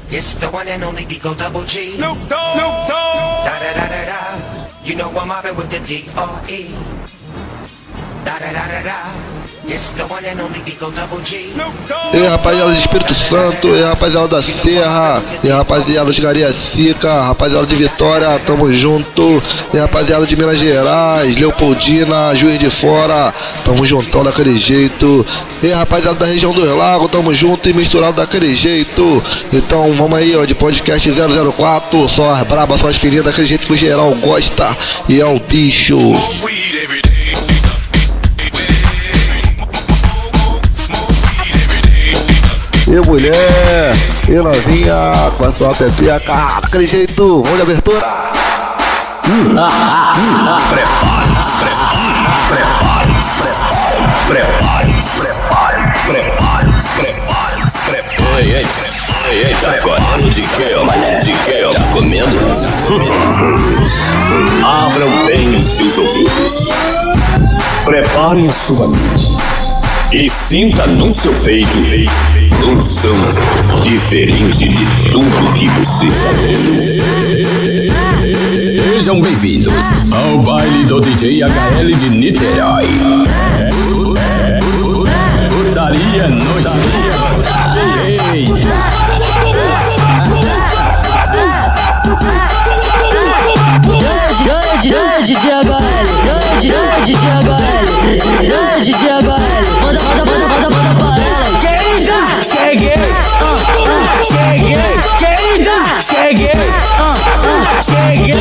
It's the one and only Digo Double G. Snoop Dogg. Snoop Dogg. Da da da da da. You know I'm mobbing with the D.R.E. Da da da da da. It's the one and only Digo Double G. Snoop Dogg. E aí, rapaziada de Espírito Santo, e aí, rapaziada da Serra, e aí, rapaziada de Cariacica, rapaziada de Vitória, tamo junto. E aí, rapaziada de Minas Gerais, Leopoldina, Juiz de Fora, tamo juntão daquele jeito. E aí, rapaziada da região dos Lagos, tamo junto e misturado daquele jeito. Então vamos aí, ó, de podcast 004, só as brabas, só as feridas, daquele jeito que o geral gosta. E é o bicho. E mulher, e novinha, com a sua pepinha, cara, daquele jeito, vamos de abertura. Tá comendo de quê, mané? De quê? Tá comendo? Abram bem os seus ouvidos. Preparem a sua mente. E sinta no seu peito um som diferente de tudo que você já viu. Sejam bem-vindos ao baile do DJ HL de Niterói. Putaria noite. DJ HL, DJ HL, DJ HL, manda pra elas. Querida, cheguei, querida, cheguei, cheguei. DJ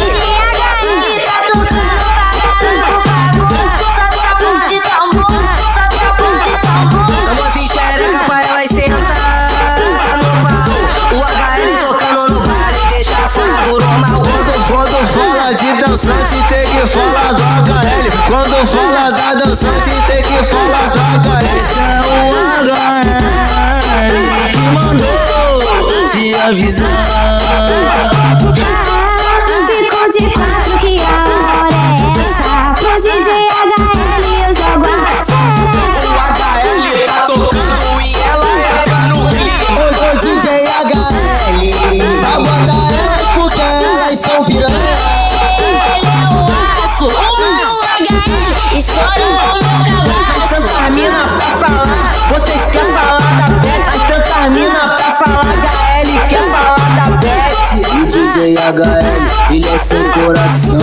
HL tá tocando, parando, por favor. Solta a mão de tambor, solta a mão de tambor. Tamo assim, xereca pra elas sentar no pau. O HL tocando no baile, deixa fora do normal. Quando fala de dançante tem que falar do HL. Quando fala da dançante tem que falar do HL. Esse é o HL que mandou te avisar. Ficou de quatro, que a hora é essa? Pro DJ HL eu jogo a xereca. O HL tá tocando e ela entra no clima. Ô DJ HL, aguenta elas porque elas são piranha. Ele é o aço, o HL estourou o meu cabaço. Tantas mina pra falar, vocês querem falar da Beth. Tantas mina pra falar, HL quer falar da Beth. O DJ HL, ele é seu coração.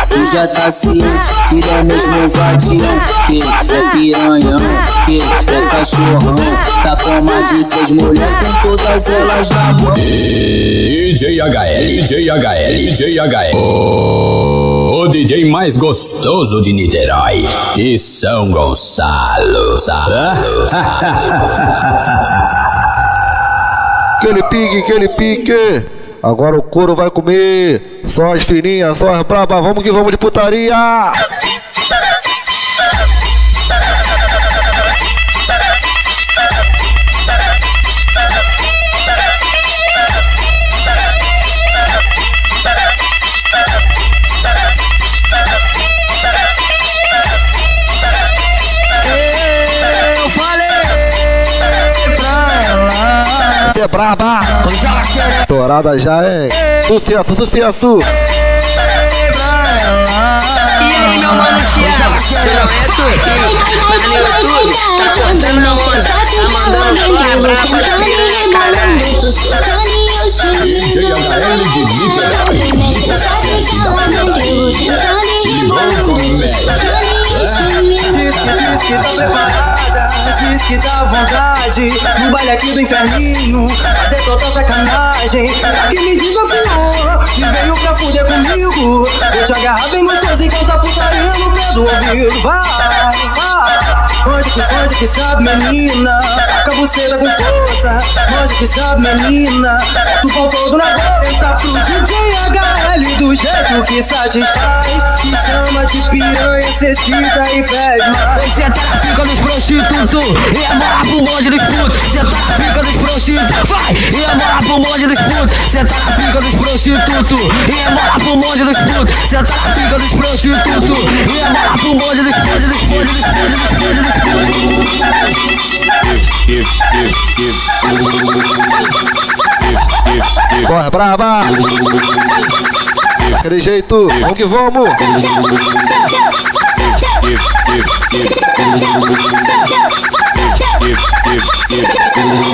Tu já tá ciente que ele é mesmo vadião, que ele é piranhão, que ele é cachorrão. Tá com mais de 3 mulheres com todas elas na mão. DJ HL, DJ HL, DJ HL. O DJ mais gostoso de Niterói e São Gonçalo. Aquele pique. Agora o couro vai comer. Só as fininhas, só as brabas. Vamos que vamos de putaria. Eu falei pra ela. É braba. Torada já é. Sucesso. E aí, meu mano Thiago, você não é surfista, mas no YouTube tá cortando na onda, tá mandando só a braba pras piranha, caralho. DJ HL de Niterói, o chefe da putaria. Se ligou com média. Diz que tá preparada, diz que tá à vontade. No baile aqui do inferninho, fazer total sacanagem. Aqui me desafiou, que veio pra fuder comigo. Vou te agarrar bem gostoso e cantar putaria no pé do ouvido. Vai. Mande que sabe, menina, taca a buceta com força. Mande que sabe, menina, tu pau todo na boca. Tá pro DJ HL do jeito que satisfaz. Te chama de piranha, cecita e pede mais. Cê tá na pica dos prostitutos e é morar pro bonde dos putos. Cê tá na pica dos prostitutos prostitutos. Vai, e embora pro bonde dos putos. Senta na pica dos prostitutos. E embora pro bonde dos putos. Senta na pica dos prostitutos. E embora pro bonde dos putos. Corre, brava! Aquele jeito, vamos que vamos!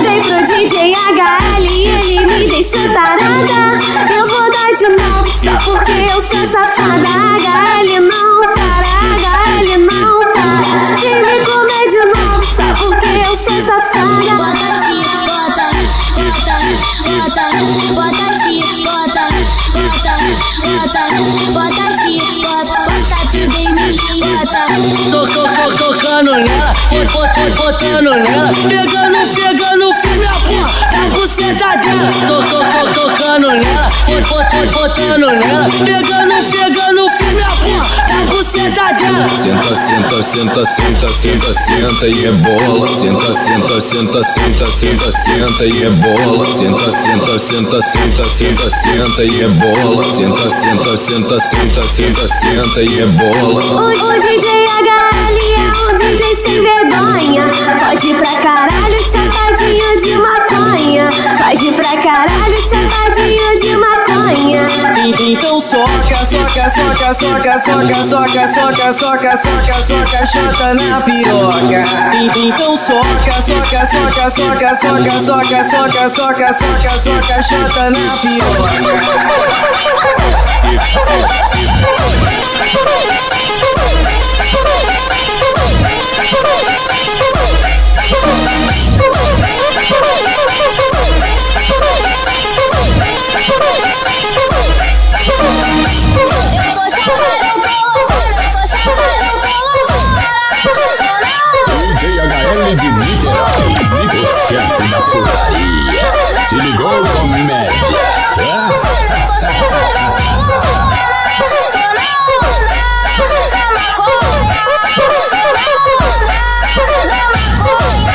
Dei pro DJ HL e ele me deixou tarada. Eu vou dar de novo, só porque eu sou safada. HL não para, HL não para. Vem me comer de novo, só porque eu sou safada. Bota tia, bota, bota, bota, bota tia, bota, bota, bota tia, bota tudo em mim, bota. Tocando nela, botando nela. Pegando firme a porra, tá buceta dela. Tocando nela, botando nela. Pegando firme a porra, tá buceta dela. Senta e rebola. Senta e rebola. Senta e rebola. Senta e rebola. O DJ HL é um DJ sem vergonha. Pode ir pra caralho, chapadinho de maconha. Pode ir pra caralho, chapadinho de maconha. Então soca, chota na piroca. Então soca, chota na piroca. DJ HL de Niterói, o chefe da putaria. Se ligou, comédia?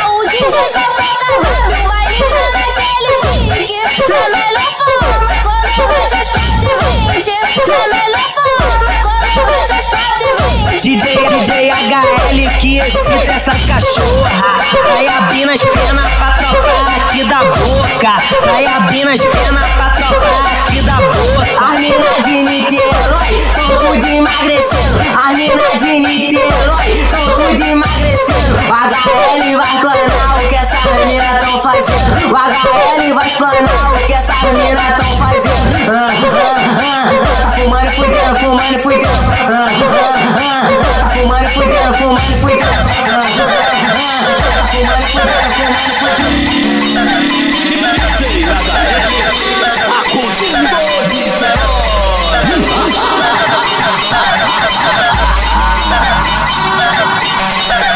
O DJ só toca rápido, o baile tá naquele pique. Na melhor forma, quando bate as 4h20. Na melhor forma, quando bate as 4h20. DJ HL que excita essas cachorra. Vai abrindo as penas pra trocar aqui da boca. Vai abrindo as penas pra trocar aqui da boca. As mina de Niterói tão tudo emagrecendo. As mina de Niterói tão tudo emagrecendo. O HL vai planar o que essas mina tão fazendo. O HL vai planar o que essas mina tão fazendo. Tá fumando e fudendo, fumando e fudendo. Tá fumando e fudendo, fumando e fudendo. Tá fumando e fudendo, fumando e fudendo.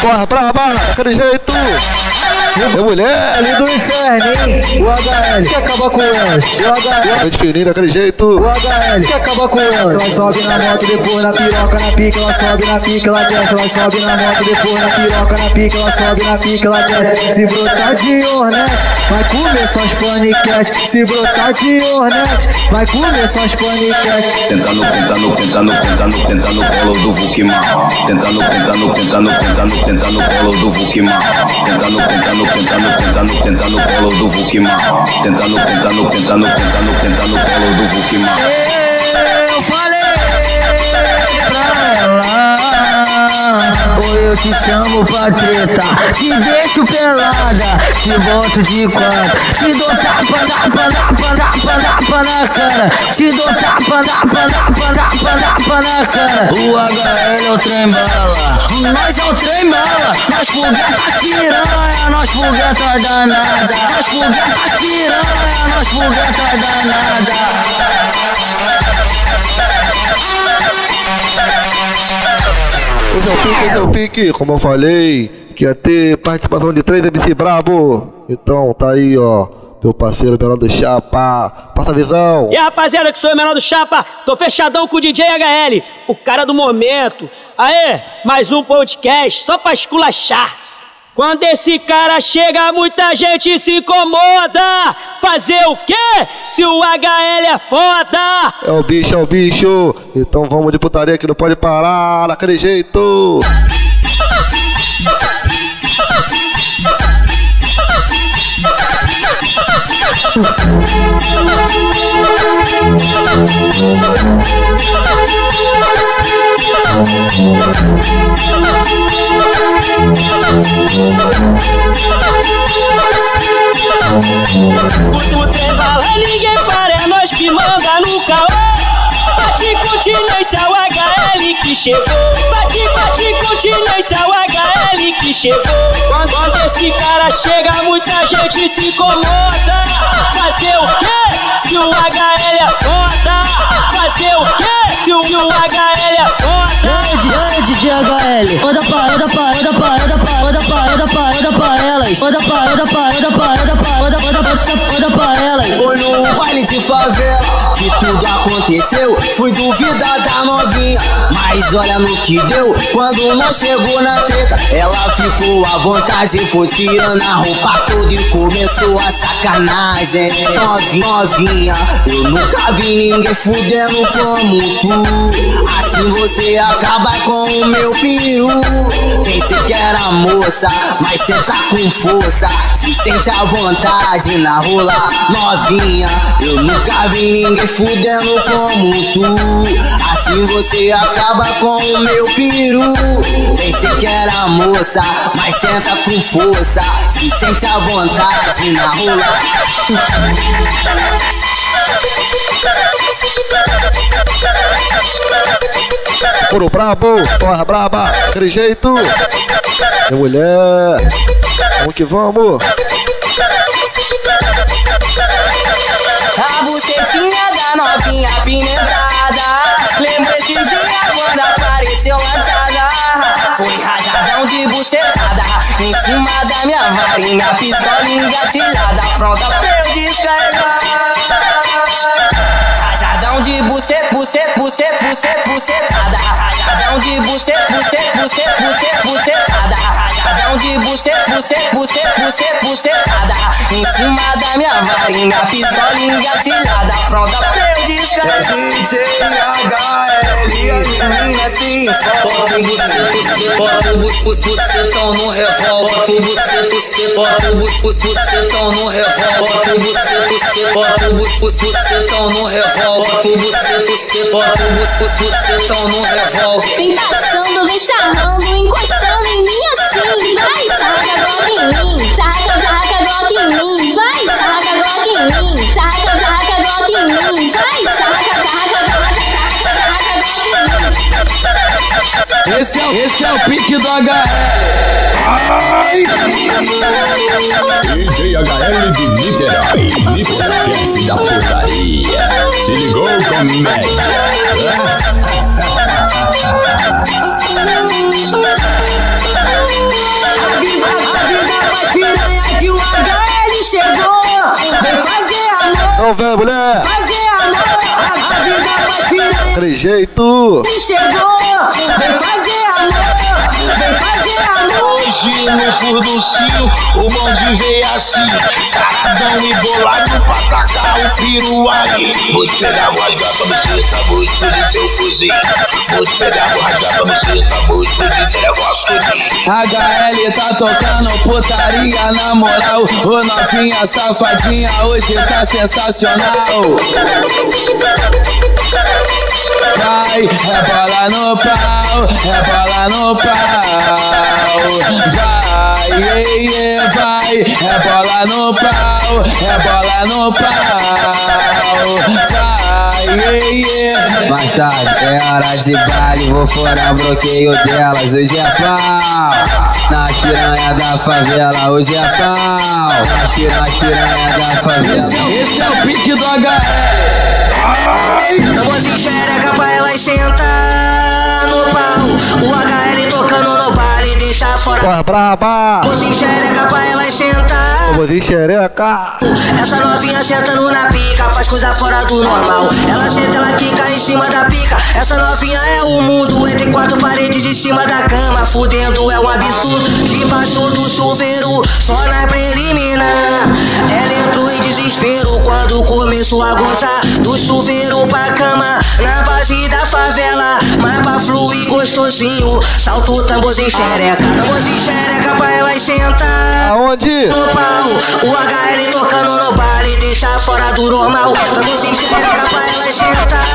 Corre, brava! Aquele jeito! É mulher! Ali do inferno, hein? O HL quer acabar com ela. O HL Tá fininho daquele jeito! O HL quer acabar com ela. Ela sobe na moto, depois na piroca, na pica. Ela sobe na pica, ela desce. Ela sobe na moto, depois na piroca, na pica. Ela sobe na pica, ela desce. Se brotar de hornet, vai comer só as paniquetes. Se brotar de hornet, vai comer só as paniquetes. Tentando colo do Vukimar. Tentando colo do Vukimar. Tentando colo do Vukimar. Tentando colo do Vukimar. Eu falei pra ela, ou eu te chamo pra treta. Te deixo pelada, te boto de quatro. Te dou tapa na cara. Te dou tapa na cara. O HL é o trem bala, nós é o trem bala. Nós foguetas piranha, nós foguetas danada. Nós foguetas piranha, nós foguetas danada. Esse é o pique, como eu falei, que ia ter participação de 3 MC brabo. Então tá aí, ó, meu parceiro Menor do Chapa, passa a visão. E aí, rapaziada, que sou o Menor do Chapa, tô fechadão com o DJ HL, o cara do momento. Aê, mais um podcast só pra esculachar. Quando esse cara chega, muita gente se incomoda. Fazer o quê? Se o HL é foda. É o bicho. Então vamos de putaria que não pode parar daquele jeito. O trem bala, ninguém para, é nós que manda no caô. Bate continência, o HL que chegou. Bate continência, o HL que chegou. Quando esse cara chega, muita gente se incomoda. Fazer o quê? Se o HL é foda. Fazer o quê? Se o HL é foda. Ei, DJ HL, roda pra elas. Roda pra elas. Foi no baile de favela que tudo aconteceu. Fui duvidar da novinha, mas olha no que deu. Quando nós chegou na treta, ela ficou à vontade. Foi tirando a roupa toda e começou a sacanagem. Novinha, eu nunca vi ninguém fudendo como tu. Assim você acaba com o meu peru. Pensei que era moça, mas cê tá com força. Se sente à vontade na rola. Novinha, eu nunca vi ninguém fudendo como tu. Assim você acaba com o meu peru. Pensei que era moça, mas senta com força. Se sente à vontade na rola. Ouro brabo, porra braba, daquele jeito. É mulher, vamos que vamos. A bucetinha da novinha apimentada. Lembra esse dia quando apareceu lançada. Foi rajadão de bucetada em cima da minha varinha. Pistola engatilhada, pronta pra eu descarregar. Rajadão de bucetada. Rajadão de bucetada. Rajadão de bucetada em cima da minha varinha. Pistola engatilhada, pronta pra eu descarregar. É DJ HL e a menina assim. Bota o bucetão no revólver. Bota o bucetão no revólver. Bota o bucetão no revólver. Bota o bucetão no revólver. Vem passando, vem sarrando, encostando em mim assim. Vai, sarraca Glock em mim. Sarraca Glock em mim. Vai, sarraca Glock em mim. Sarraca Glock em mim. Vai, sarraca Glock em mim. Esse é o pique do HL. DJ HL de Niterói, Nico chefe da putaria. Se ligou, comédia? Avisa pra piranha que o HL chegou. Vem fazer amor. Não vem, mulher. Fazer amor. Avisa pra piranha Daquele jeito. que chegou. Vem fazer amor. Vem fazer amor. Hoje no furduncinho o bonde veio assim, caradão e bolado pra tacar o piru aí. Vou te pegar, vou rasgar tua buceta, vou explodir teu cozinho. Vou te pegar, vou rasgar tua buceta, vou explodir teu negócio todinho. HL tá tocando putaria na moral. Ô novinha safadinha, hoje tá sensacional. Vai, rebola no pau, rebola no pau. Vai, vai, rebola no pau, rebola no pau. Vai, mais tarde é hora de baile, vou furar bloqueio delas. Hoje é pau, nas piranha da favela. Hoje é pau, nas piranha da favela. Esse é o pique do HL. Mozinho xereca pra elas sentar no pau. O HL tocando no baile, deixa fora. Porra braba. Mozinho xereca pra elas sentar Tamborzinho xereca. Essa novinha sentando na pica, faz coisa fora do normal. Ela senta, ela quica em cima da pica. Essa novinha é o mundo, entre quatro paredes em cima da cama. Fudendo é um absurdo, debaixo do chuveiro, só na preliminar. Ela entrou em desespero quando começou a gozar. Do chuveiro pra cama, na base da favela, mas pra fluir gostosinho. Salto o tamborzinho xereca, tamborzinho xereca pra elas sentar. Aonde? No pau, o HL tocando no baile, deixa fora do normal. Tamborzinho xereca pra elas sentar.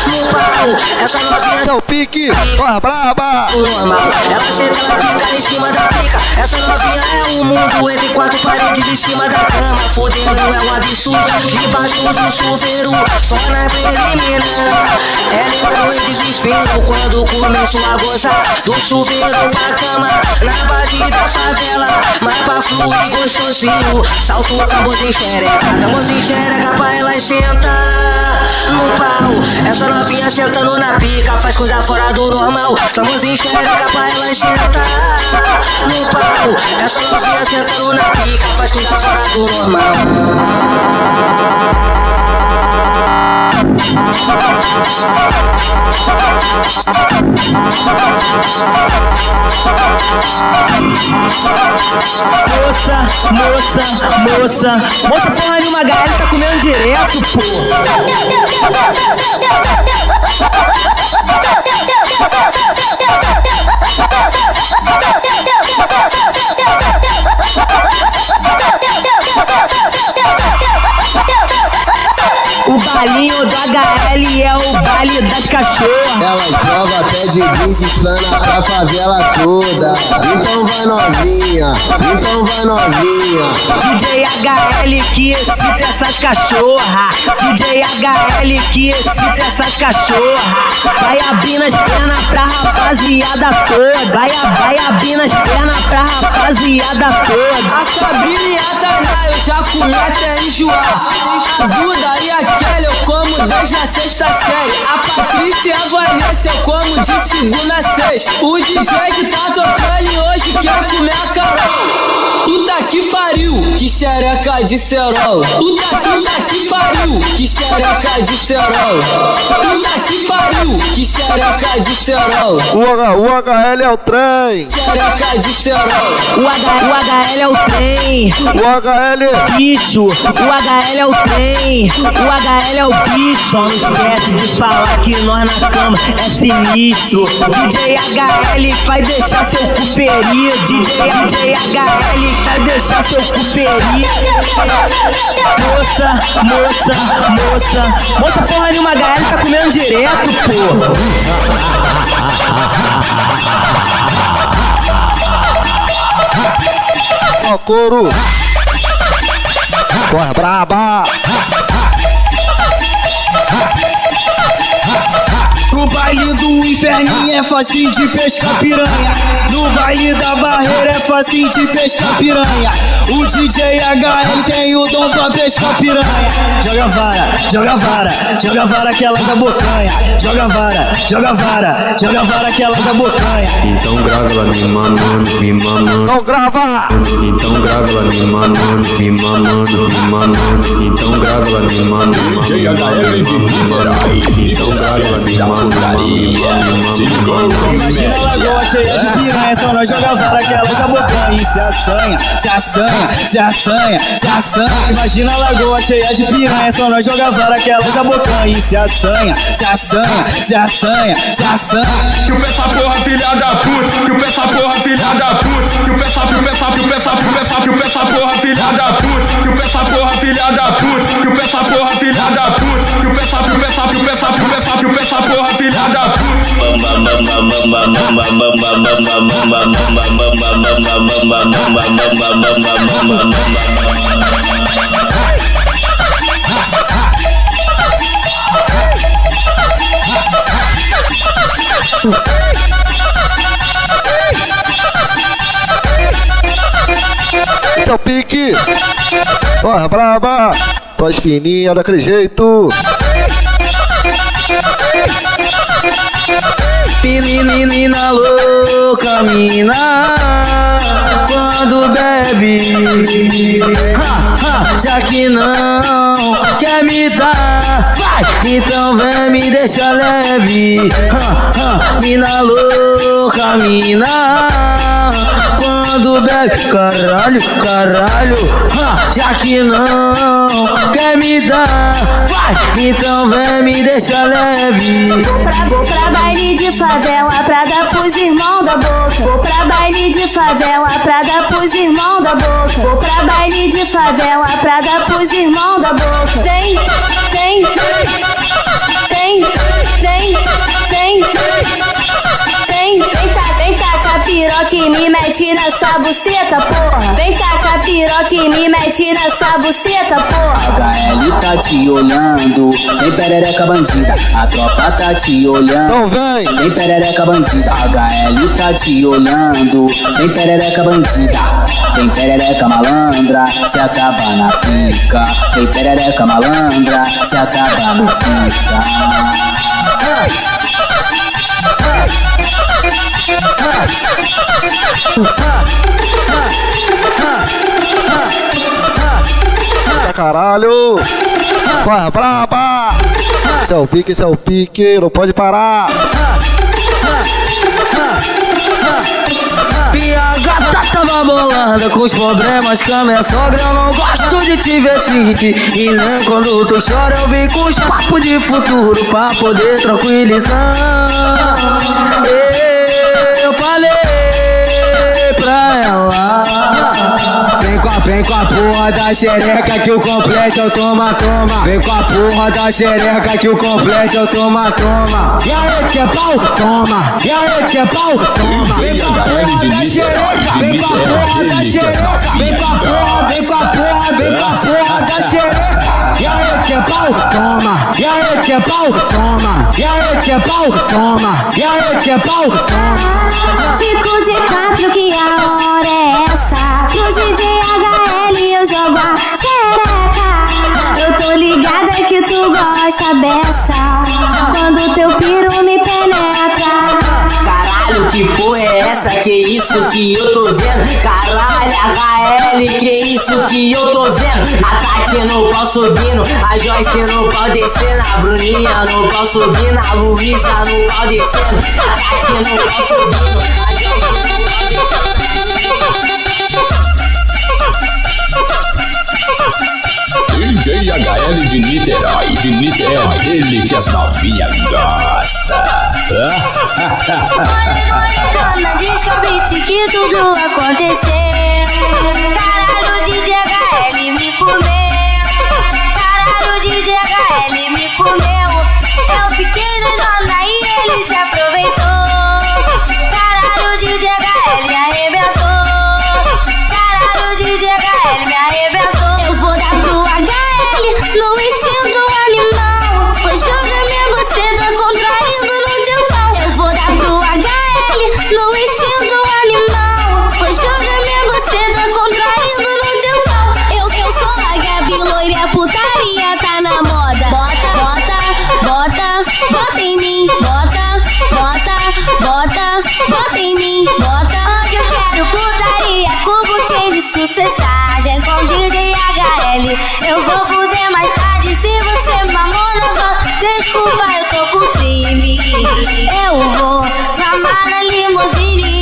No pau, essa novinha é o pique, porra braba. O normal, ela senta, ela fica em cima da pica. Essa novinha é o mundo, entre quatro paredes em cima da cama. Fudendo é um absurdo, debaixo do chuveiro, só na preliminar. Ela entrou em desespero quando começou a gozar. Do chuveiro pra cama, na base da favela, mas pra fluir gostosinho. Salto o tamborzinho xereca, tamborzinho xereca pra elas sentar. No pau, essa novinha sentando na pica, faz coisa fora do normal. Tamborzinho xereca pra elas sentar. No pau, essa novinha sentando na pica, faz coisa fora do normal. Moça, porra nenhuma, galera tá comendo direto, pô. O balinho do HL é o baile das cachorras. Elas prova, pede bis, explana pra favela toda. Então vai novinha, então vai novinha. DJ HL que excita essas cachorras. DJ HL que excita essas cachorras. Vai abrindo as pernas pra rapaziada toda. Vai abrindo as pernas pra rapaziada toda. A Sabrina e a Tainá eu já comi até enjoar. A Duda e a Kelly eu como desde a sexta série. A Patrícia e a Vanessa eu como de segunda a sexta. O DJ que tá tocando e hoje quer comer a Carol. Puta que pariu, que xereca de cerol. Puta que pariu, que xereca de cerol. Puta que pariu, que xereca de cerol. O HL é o trem. Xereca de cerol. O HL é o trem. O HL é bicho. O HL é o trem. O HL é o bicho. Só não esquece de falar que nós na cama é sinistro. DJ HL vai deixar seu cu ferido. DJ HL vai deixar seu cu ferido. Moça, porra nenhuma, HL tá comendo direto, pô. Ó, couro. Porra braba. No baile do inferninho é facinho de pescar piranha. No baile da barreira é facinho de pescar piranha. O DJ HL tem o dom pra pescar piranha. Joga vara, joga vara, joga vara que elas abocanha. Joga vara, joga vara, joga vara que elas abocanha. Então grava ela me mamando, me mamando. Não grava! Então grava ela me mamando, me mamando, me mamando. Então grava ela me mamando. DJ HL de Niterói. Então grava ela me mamando. Imagina a lagoa cheia de piranha, só nós joga vara que elas abocanha. E se assanha, se assanha, se assanha, se assanha. Imagina a lagoa cheia de piranha, só nós joga vara que elas abocanha. E se assanha, se assanha, se assanha, se assanha. Que o peça porra filha da puta, que o peça porra filha da puta, que o peça porra filha da puta, que o peça porra filha da puta, que o peça porra filha da puta, que o peça porra filha da puta. Esse é o pique. Porra braba. Voz fininha daquele jeito. Menina louca, mina, quando bebe, já que não quer me dar, então vem me deixa leve. Mina louca, mina, quando bebe, caralho, já que não quer me dar, então vem me deixa leve. Vou pra baile de favela pra dar pros irmãos da boca. Vou pra baile de favela pra dar pros irmãos da boca. Vou pra baile de favela pra dar pros irmãos da boca. Tem. Vem tacar piroca e me mete nessa buceta, porra. Vem tacar piroca e me mete nessa buceta, porra. HL tá te olhando, vem perereca bandida. A tropa tá te olhando, Não vem. vem perereca bandida. HL tá te olhando, vem perereca bandida. Vem perereca malandra, se acaba na pica. Vem perereca malandra, se acaba na pica. Caralho, corre braba. Esse é o pique, não pode parar. Minha gata tava bolada com os problemas com a minha sogra. Eu não gosto de te ver triste, e nem quando tu chora eu vim com os papos de futuro pra poder tranquilizar. Eu falei pra ela, vem com a porra da xereca que o complete eu toma. Vem com a porra da xereca que o complete eu toma. E aí que é pau, toma. E aí que é pau, toma. Vem com a porra da xereca, vem com a porra da xereca. Vem com a porra da xereca. E aí que é pau, toma. E aí que é pau, toma. E aí que é pau, toma. E aí que é pau, toma. Fico de quatro que a hora é essa. Pro DJ HL eu jogo a xereca. Eu tô ligada que tu gosta dessa, quando teu piru me penetra. Caralho, que porra é essa? Que isso que eu tô vendo? Caralho, HL, que isso que eu tô vendo? A Tati no pau subindo, a Joyce no pau descendo, a Bruninha no pau subindo, a Luísa no pau descendo, a Tati no pau subindo, a Joyce no pau descendo. DJ HL de Niterói, é ele que as novinhas gostam. Dona, descobre que tudo aconteceu. Caralho, DJ HL me comeu. Caralho, DJ HL me comeu. Eu fiquei doidona e ele se aproveitou. Caralho, DJ HL arrebentou. Caralho, DJ HL me arrebentou. Eu vou dar pro HL no instinto animal. Foi jogar minha buceta contraindo no teu pau. Eu vou dar pro HL no instinto animal. Foi jogar minha buceta contraindo no teu pau. Eu sou a Gabi loira, putaria tá na moda. Bota em mim. Bota em mim. Hoje eu quero putaria com buquê de sucessagem com DJ HL. Eu vou fuder mais tarde se você mamona van. Desculpa, eu tô por crime. Eu vou mamar na limusine.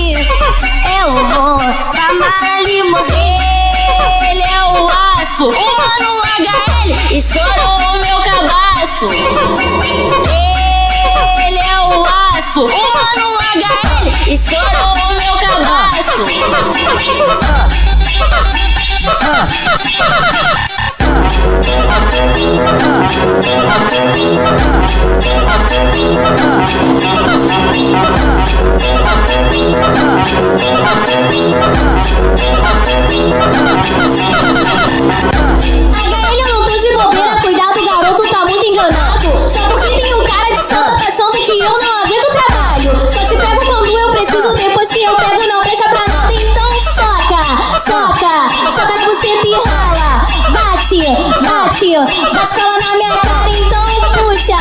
Eu vou mamar na limusine. Ele é o aço, o mano HL estourou o meu cabaço. Ele é o aço, o mano HL estourou o meu cabaço. HL, eu não tô de bobeira, cuidado, garoto, tá muito enganado. Só porque tem um cara de santa, tá achando que eu não aguento o trabalho. Só te pego quando eu preciso, depois que eu pego não presta pra nada. Então soca na buceta e rala. Bate cola na minha cara, então puxa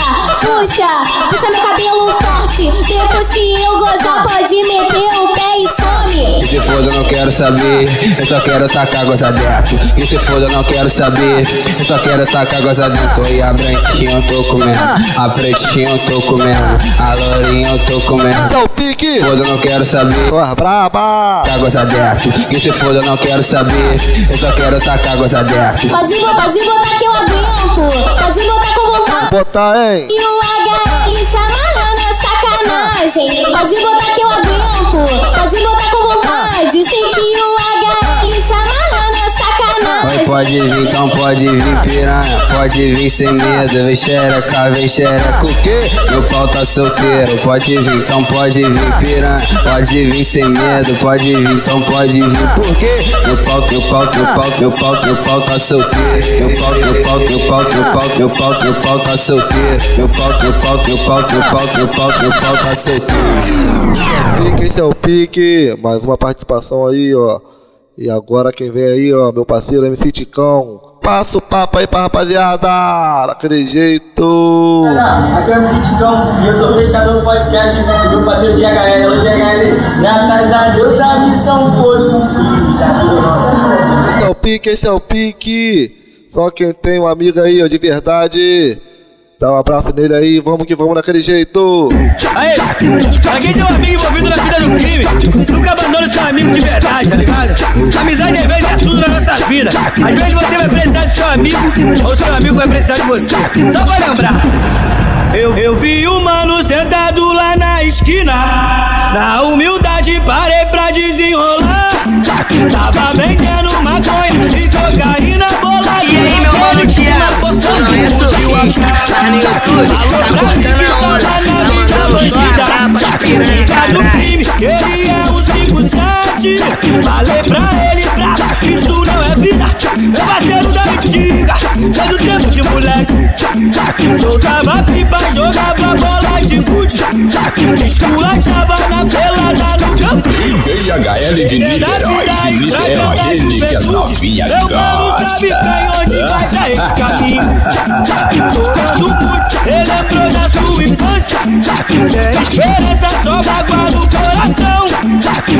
meu cabelo forte. Depois Depois que eu gozar, pode meter o pé e some. E se foda, eu não quero saber, eu só quero tacar gozadento. E se foda, eu não quero saber, eu só quero tacar gozadento. E a branquinha eu tô comendo, a pretinha eu tô comendo, a lourinha eu tô comendo. Dá o pique. Foda, eu não quero saber, Porra, braba. tacar gozadento. E se foda, eu não quero saber, eu só quero tacar gozadento. Pode botar que eu aguento. Pode botar com vontade. Botar, hein? E o HL se amarra na sacanagem. Pode botar que eu aguento. Pode botar com vontade. Sei que o HL se amarra na sacanagem. Oi, pode vir, então pode vir piranha, pode vir sem medo. Vem xereca, o quê? Meu pau tá solteiro. Pode vir, então pode vir piranha, pode vir sem medo. Pode vir, então pode vir, por quê? Meu pau tá solteiro. Meu pau tá solteiro. Meu pau tá solteiro. Pique, esse é o pique. Mais uma participação aí, ó. E agora quem vem aí, ó, meu parceiro MC Ticão. Passa o papo aí pra rapaziada, daquele jeito. Aqui é o MC Ticão e eu tô fechado no podcast do meu parceiro DHL. Alô, DHL, graças a Deus a missão foi cumprida. Esse é o pique. Só quem tem um amigo aí, ó, de verdade. Dá um abraço nele aí, vamos que vamos daquele jeito. Aí, pra quem tem um amigo envolvido na vida do crime, nunca abandone seu amigo de verdade, tá ligado? Amizade às vezes é tudo na nossa vida. Às vezes você vai precisar de seu amigo, ou seu amigo vai precisar de você. Só pra lembrar. Eu vi o mano sentado lá na esquina. Na humildade parei pra desenrolar. Tava vendendo maconha e cocaína bolada. E aí, meu mano Thiago, não é sofista, mas no YouTube tá cortando a onda, tá mandando só a trapa de piranha, caralho. Ele é o 57, falei pra ele, isso não é vida. Meu parceiro da antiga, é do tempo de moleque. Soltava pipa, jogava bola de gude, esculachava na pelada no campo. DJ HL de Niterói, é ele que as novinhas gostam. Onde vai dar esse caminho? Chorando muito, ele lembrou da sua infância. Sem esperança, só mágoa no coração.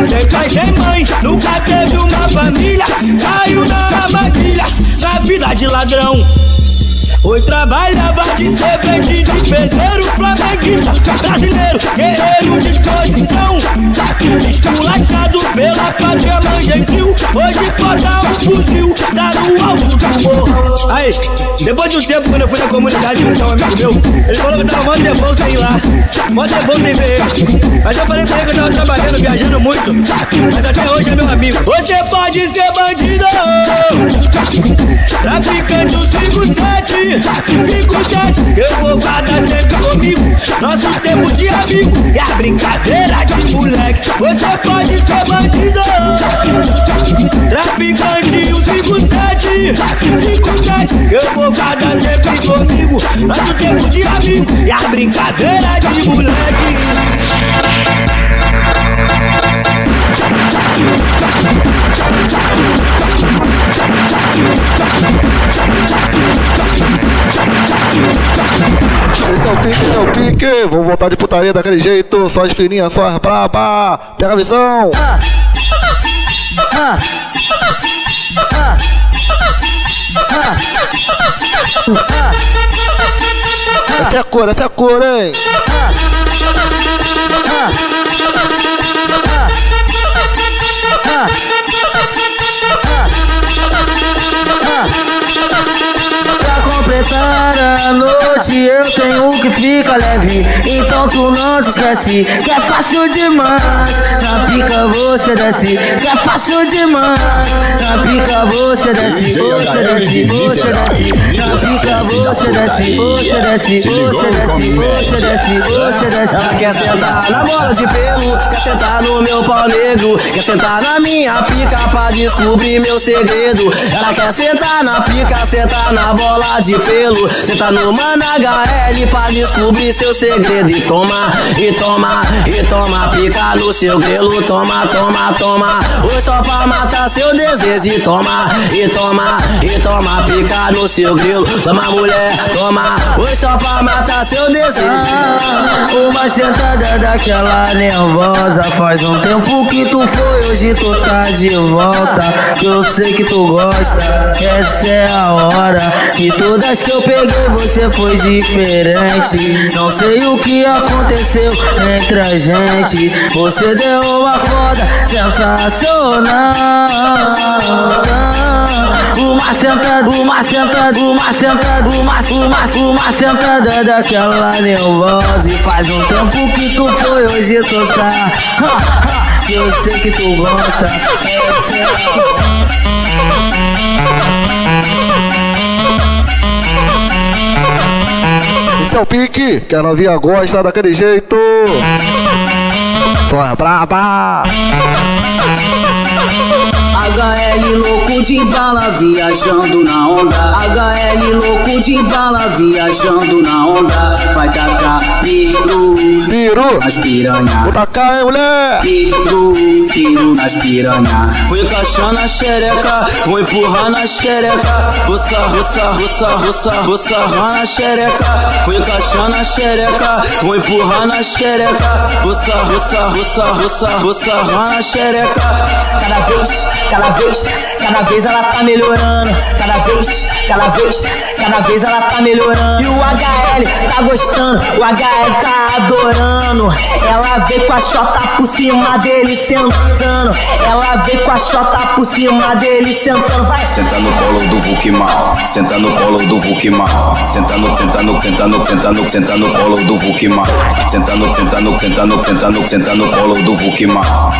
Sem pai, sem mãe, nunca teve uma família. Caiu na armadilha, na vida de ladrão. Hoje trabalhava de servente, de pedreiro, flamenguista, brasileiro, guerreiro de disposição. Esculachado pela pátria, mãe gentil. Hoje porta um fuzil, tá no alto do morro. Aí, depois de um tempo, quando eu fui na comunidade visitar um amigo meu, ele falou que eu tava mó tempão sem ir lá, mó tempão sem ver ele. Mas eu falei pra ele que eu tava trabalhando, viajando muito, mas até hoje é meu amigo. Você pode ser bandido, traficante, 57, 57, eu vou guardar sempre comigo. Nosso tempo de amigo é a brincadeira de moleque. Você pode ser bandido, traficante, 57, 57, eu vou guardar sempre comigo. Nosso tempo de amigo é a brincadeira de moleque. Esse é o pique. Vamos voltar de putaria daquele jeito. Só as fininhas, só as braba. Pega a visão. Essa é a cor, hein? Pra completar a noite eu tenho que ficar leve. Então tu não se esquece que é fácil demais. Na pica você desce, que é fácil demais. Na pica você desce, você desce, você desce. Na pica você desce, você desce, você desce, você desce, você desce. Ela quer sentar na bola de pelo, quer sentar no meu pau negro, quer sentar na minha pica pra descobrir meu segredo. Ela quer sentar na pica, sentar na bola de pelo, sentar no Mano HL pra descobrir seu segredo. E toma, e toma, e toma pica no seu grelo. Toma, toma, toma, hoje só pra matar seu desejo. E toma, e toma, e toma pica no seu grelo. toma mulher, toma. Foi só pra matar seu desejo. Uma sentada daquela nervosa. Faz um tempo que tu foi, hoje tu tá de volta. Eu sei que tu gosta, essa é a hora. E todas que eu peguei você foi diferente. Não sei o que aconteceu entre a gente. Você deu uma foda sensacional. Uma sentada daquela nervosa. E faz um tempo que tu foi, hoje tu tá. Eu sei que tu gosta. Esse é o pique, que a novinha gosta daquele jeito. Só é braba. HL louco de bala viajando na onda. HL louco de bala viajando na onda. Vai tacar piru nas piranha. Vou tacar, hein, mulher? Piru nas piranha. Vou encaixar na xereca, vou empurrar na xereca. Vou sarrar na xereca. Vou encaixar na xereca, vou empurrar na xereca. Vou sarrar na xereca. Cada vez ela tá melhorando. Cada vez ela tá melhorando. E o HL tá gostando, o HL tá adorando. Ela vem com a chota por cima dele sentando. Ela vem com a chota por cima dele sentando. Vai. Senta no colo do Vulk mal. Senta no colo do Vulk mal. Senta no colo do Vulk mal. Senta no colo do Vulk mal. Senta no colo do Vulk mal.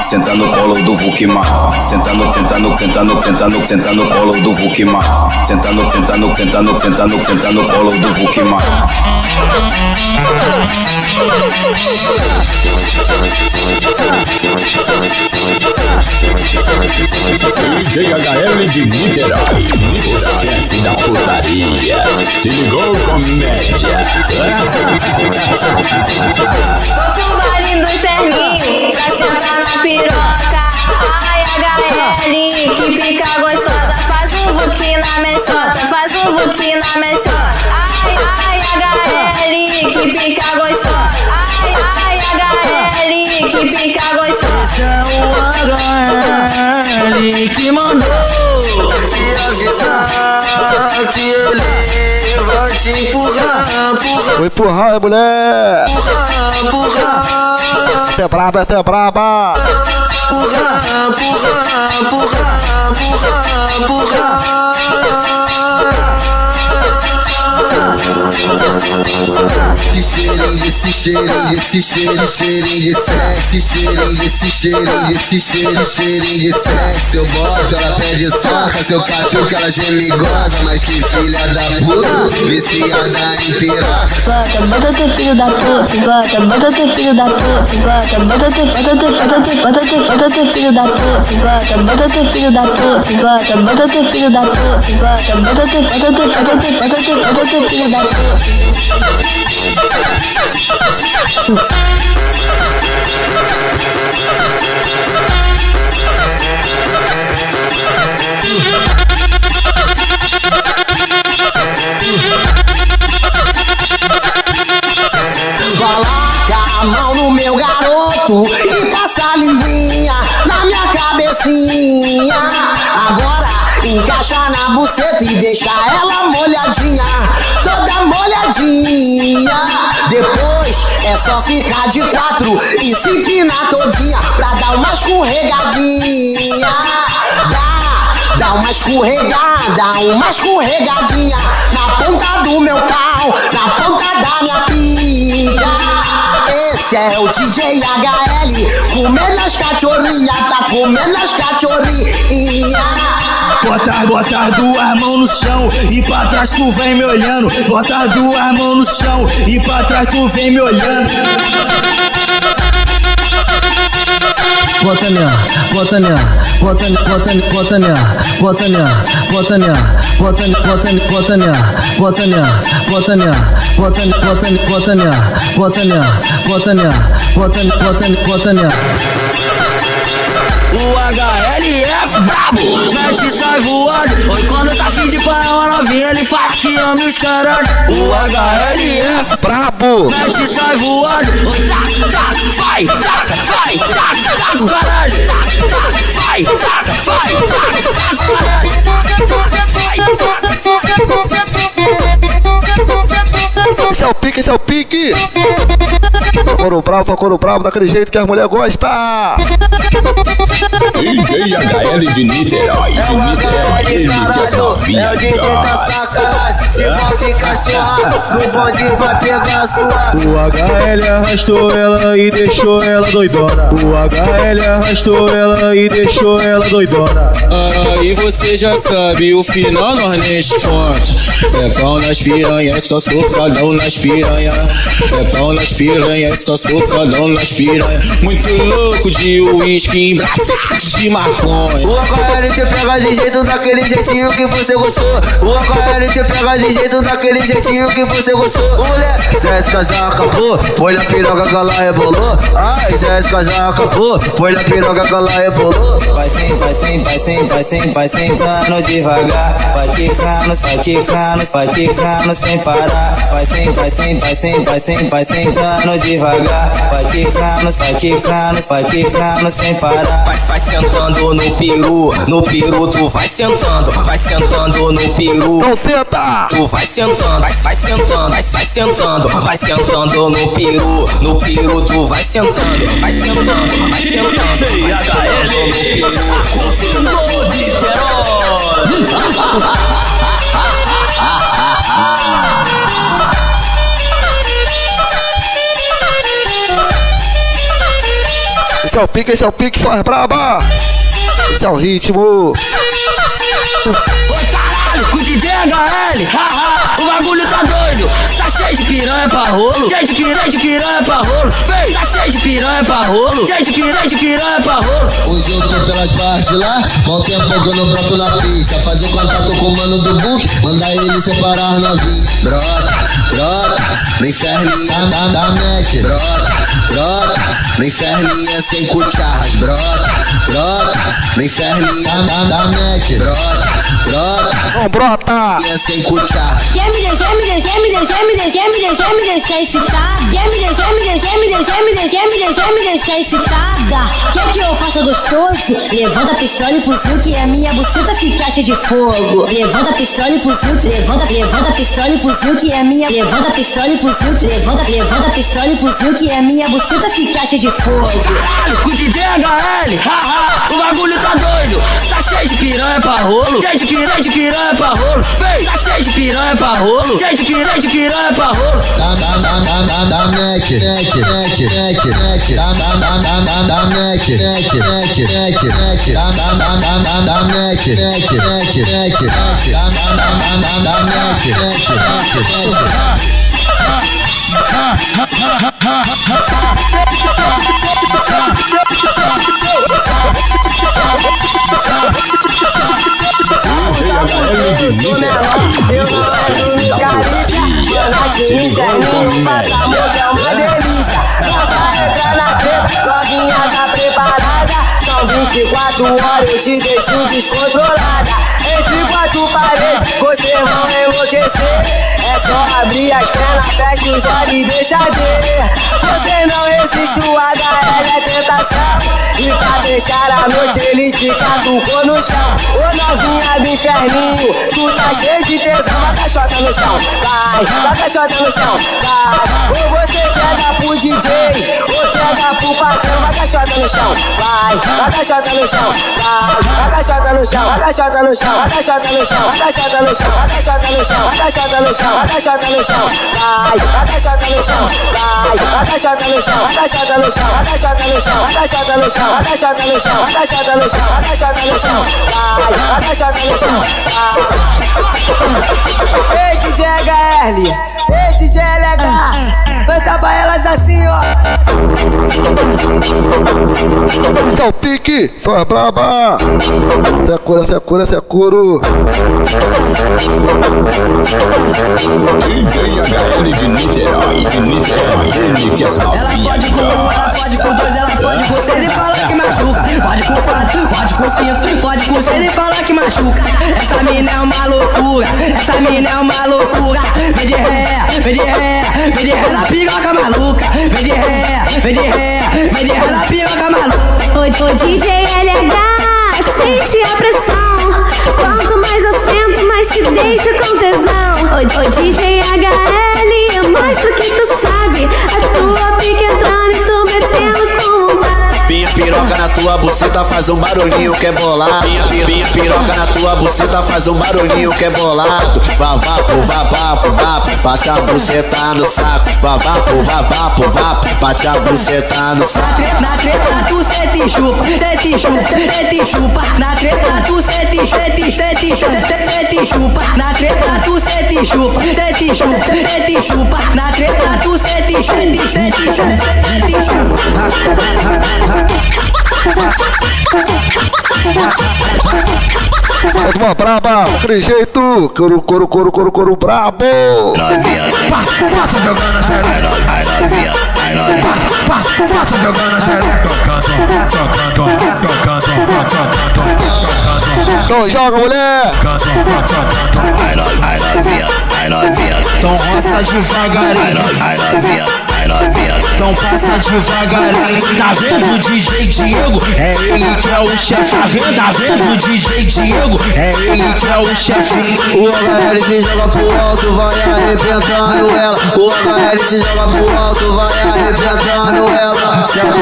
Senta no colo do Vulk mal. Senta no colo do Vulk mal. Senta no colo do Vulk mal. DJ HL de Niterói, o chefe da putaria. Se ligou, comédia. Outro baile do Ferninho, pra sentar na piroca. Ai, HL, que pica gostosa. Faz um Vulk na mexota, faz um Vulk na mexota. Ai, HL, que pica gostosa. Ai, HL, que pica gostosa. Esse é o HL que mandou te avisar que ele vai te empurrar. Vou empurrar, mulher. Empurrar. Essa é braba, essa é braba. Esse cheirinho de sexy, cheirinho de sexy. Eu boto, ela pede soca, seu catuque ela geme goza. Mas que filha da puta, viciada em piroca. Bota teu filho da puta, bota teu filho da puta, bota teu filho da puta, bota teu filho da puta, bota teu filho da puta, bota teu filho da puta. Coloca a mão no meu garoto e passa a linguinha na minha cabecinha. Agora encaixa na buceta e deixa ela molhadinha, toda molhadinha. Depois é só ficar de quatro e se empinar todinha pra dar uma escorregadinha. Dá uma escorregadinha na ponta do meu pau, na ponta da minha pica. Esse é o DJ HL, comendo as cachorrinhas, tá comendo as cachorrinhas. Bota as duas mãos no chão e pra trás tu vem me olhando. Bota as duas mãos no chão e pra trás tu vem me olhando. Bota nela, bota nela, bota nela, bota nela, bota nela, bota nela, bota nela, bota nela, bota nela, bota nela, bota nela, bota nela, bota nela. O HL é brabo, mete sai voando. Oi, quando tá fim de panhar uma novinha, ele fala que ama os caralho. O HL é brabo, mete sai voando. Oi, taca, taca, vai, taca, vai, taca, taca o caralho. Taca, taca, vai, taca, vai, taca, taca o caralho. Esse é o pique, esse é o pique. Focou no bravo, daquele jeito que as mulheres gostam. DJ HL de Niterói, é o DJ da sacanagem, se pode cachorrar, no bonde vai pegar a sua. O HL arrastou ela e deixou ela doidona. O HL arrastou ela e deixou ela doidona. E você já sabe, o final nós neste ponto. É pau nas piranhas, só socadão nas piranhas. É pau nas piranhas, só socadão nas piranhas. Muito louco de uísque, embraçado de maconha. O HL te pega de jeito daquele jeitinho que você gostou. O HL te pega de jeito daquele jeitinho que você gostou. Mulher, Jéssica já acabou, põe na piroga que ela rebolou. Ai, Jéssica já acabou, põe na piroga que ela rebolou. Vai sentando devagar. Vai quicando, sai quicando, vai quicando sem parar. Vai sentando devagar. Vai quicando, sai quicando, vai quicando sem parar. Vai sentando no peru tu vai sentando no peru. Não senta! Tu vai sentando, vai sentando, vai sentando no peru tu vai sentando, vai sentando, vai sentando no Esse é o pique, só é braba. Esse é o ritmo. Oi, caralho, com o DJ HL, haha, o bagulho tá doido. Tá cheio de piranha pra rolo, cheio de piranha pra rolo. Vem, tá cheio de piranha pra rolo, cheio de piranha pra rolo. Hoje eu tô pelas partes lá, mal tempo que eu não broto na pista. Faz o contato com o mano do book, manda ele separar as novinhas. Brota, no inferninho da Mac. Brota, no inferninho sem cucharras. Brota, no inferninho da Mac. Brota, sem cucharras. Quer me deixar excitada? Quer me deixar excitada? Quer que eu faça gostoso? Levanta a pistola e fuzil que a minha buceta fica cheia de fogo. Levanta a pistola e fuzil, levanta a pistola e fuzil que a minha, levanta a pistola e fuzil, levanta a pistola e fuzil que a minha buceta fica cheia de fogo. Caralho, com o DJ HL, haha, o bagulho tá doido. Tá cheio de piranha pra rolo, cheio de piranha pra rolo. Vem, tá cheio de piranha pra rolo, cheio de piranha pra rolo. Da Mac. Eu não acho carícia, mas que inferninho passa a mão que é uma delícia. Não vai entrar na treta, novinha tá preparada. São 24 horas, eu te deixo descontrolada. Entre quatro paredes, vocês vão enlouquecer. É só abrir as pernas, fecha os olhos e deixa ver. Você não resiste, o HL é tentação. E pra deixar a noite ele te catucou no chão. Ô novinha do inferninho, tu tá cheio de tesão. Vai caixota no chão, vai caixota no chão, vai. Ou você quer dar pro DJ, ou quer dar pro patrão. Vai caixota no chão, vai caixota no chão, vai caixota no chão, vai caixota no chão, vai caixota no chão, vai caixota no chão, vai caixota no chão, vai caixota no chão, vai caixota no chão, vai caixota no chão, vai caixota no chão, vai caixota no chão, vai caixota no chão, vai caixota no chão, vai caixota no chão, vai caixota no chão, vai caixota no chão, vai caixota no chão. Ei DJ HL, ei DJ LH. Lança pra elas assim, ó. Esse é o pique, só é braba. Cê é couro, cê é couro, cê é couro. DJ HL de Niterói, ele que é novinha. Ela pode com um, ela pode com dois, ela pode com seis e fala que machuca. Pode com quatro, pode com cinco, pode com seis e fala que machuca. Essa mina é uma loucura, essa mina é uma loucura. Vem de ré, vem de ré, vem de ré na piroca maluca. Vem de ré, vem de ré, vem de ré na piroca maluca. O DJ LH, sente a pressão. Quanto mais eu sento, mais te deixo com tesão. O DJ HL, mostra que tu sabe. A tua pica entrando e tu metendo com vontade. Minha piroca na tua buceta faz um barulhinho que é bolado. Minha piroca na tua buceta faz um barulhinho que é bolado. Vavapo, vavapo, vapo, bate a buceta no saco. Vavapo, vavapo, vapo, bate a buceta no saco. Na treta tu sente e chupa, sente e chupa, sente e chupa. Na treta tu sente e chupa, sente e chupa. Na treta tu sente e chupa, sente e chupa, sente e chupa. Na treta tu sente e chupa, sente e chupa, sente e chupa. É uma braba, daquele jeito. Couro, couro, couro, couro, couro, brabo. Passa jogando a xereca. Passa jogando a xereca. Então joga, mulher. Então roça devagarinho. Então passa devagarinho. Tá vendo o DJ Diego? É ele que é o chefe. Tá vendo o DJ Diego? É ele que é o chefe. O HL te joga pro alto, vai arrebentando ela. O HL te joga pro alto, vai arrebentando ela. Xereca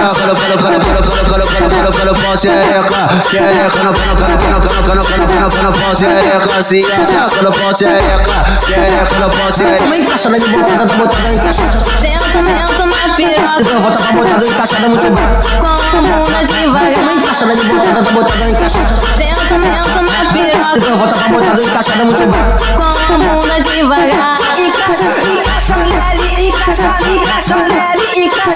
no pau, xereca. Xereca no pau, xereca. Se ataca no pau, xereca. Xereca no pau, xereca. Toma encaixada de botada, tá botada encaixada. Sento na piroca. Então volta pra botada encaixada muito bem. Com bunda devagar. Toma encaixada de botada, tá botada encaixada. Sento na piroca. Então volta pra botada encaixada muito bem. Com bunda devagar. Encaixa nele, encaixa nele, encaixa nele,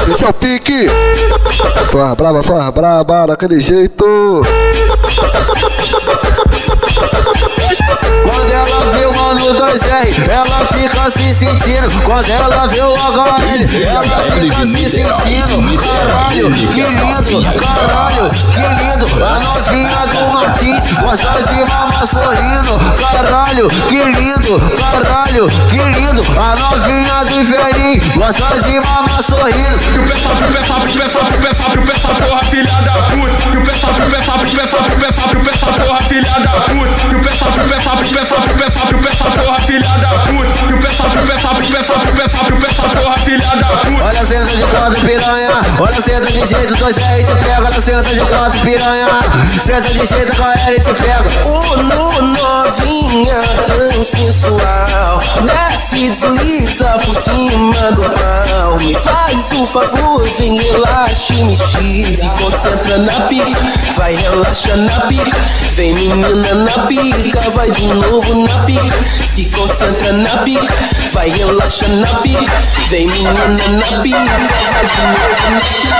Esse é o pique. Forra braba, daquele jeito. Quando ela vê o mano 2R, ela fica se sentindo. Quando ela vê o HL, ela fica se sentindo. Caralho, que lindo, caralho, que lindo. A novinha do Martins gosta de mamar sorrindo. Caralho, que lindo, caralho, que lindo. A novinha do Inferninho gosta de mamar sorrindo. E o pessoal, porra, filha da puta. E o pessoal, porra, filha da puta. E o pessoal, porra, filha da puta. E o pessoal, porra, filha da puta. Olha a senta de canto, piranha. Olha a senta de jeito, 2R te pega. Olha a senta de canto, piranha. Senta de jeito, com a L te pega. Ô, novinha tão sensual, desce, desliza por cima do pau. Me faz um favor, vem, relaxa e me estica. Se concentra na pica, vai, relaxa na pica. Vem, menina, na pica, vai de novo na pica. Se concentra na pica, vai, relaxa na pica. Vem, menina, na pica, vai de novo na pica.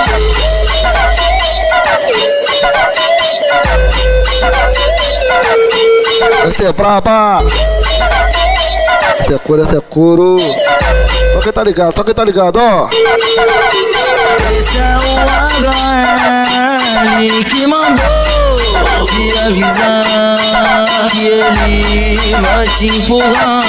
Essa é braba. Essa é couro, essa é couro. Só quem tá ligado, ó. Esse é o HL que mandou te avisar que ele vai te empurrar.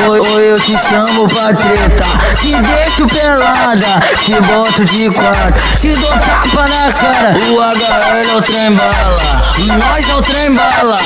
Oi, eu te chamo pra treta, te deixo pelada, te boto de quatro, te dou tapa na cara. O HL é o trem bala, nós é o trem bala,